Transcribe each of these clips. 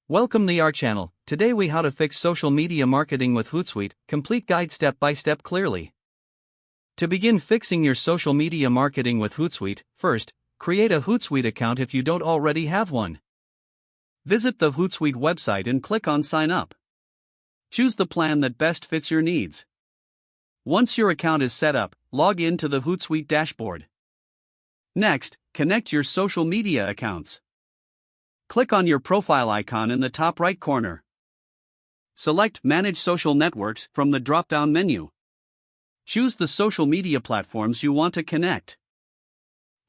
Welcome to our channel. Today we how to fix social media marketing with Hootsuite, complete guide step by step clearly. To begin fixing your social media marketing with Hootsuite, first, create a Hootsuite account if you don't already have one. Visit the Hootsuite website and click on Sign Up. Choose the plan that best fits your needs. Once your account is set up, log in to the Hootsuite dashboard. Next, connect your social media accounts. Click on your profile icon in the top right corner. Select Manage Social Networks from the drop-down menu. Choose the social media platforms you want to connect.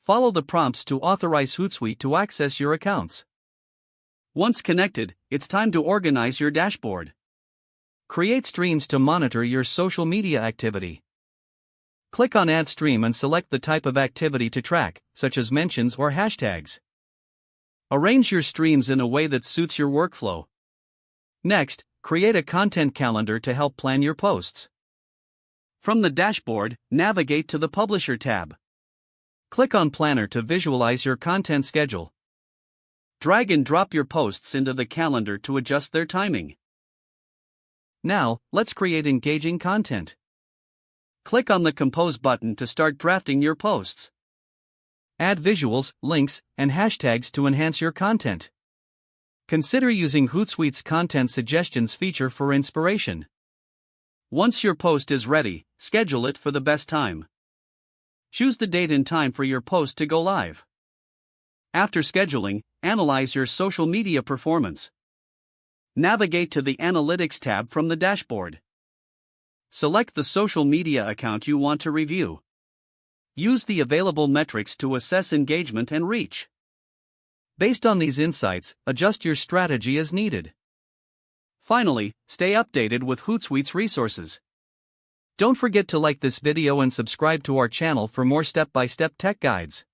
Follow the prompts to authorize Hootsuite to access your accounts. Once connected, it's time to organize your dashboard. Create streams to monitor your social media activity. Click on Add Stream and select the type of activity to track, such as mentions or hashtags. Arrange your streams in a way that suits your workflow. Next, create a content calendar to help plan your posts. From the dashboard, navigate to the Publisher tab. Click on Planner to visualize your content schedule. Drag and drop your posts into the calendar to adjust their timing. Now, let's create engaging content. Click on the Compose button to start drafting your posts. Add visuals, links, and hashtags to enhance your content. Consider using Hootsuite's Content Suggestions feature for inspiration. Once your post is ready, schedule it for the best time. Choose the date and time for your post to go live. After scheduling, analyze your social media performance. Navigate to the Analytics tab from the dashboard. Select the social media account you want to review. Use the available metrics to assess engagement and reach. Based on these insights, adjust your strategy as needed. Finally, stay updated with Hootsuite's resources. Don't forget to like this video and subscribe to our channel for more step-by-step tech guides.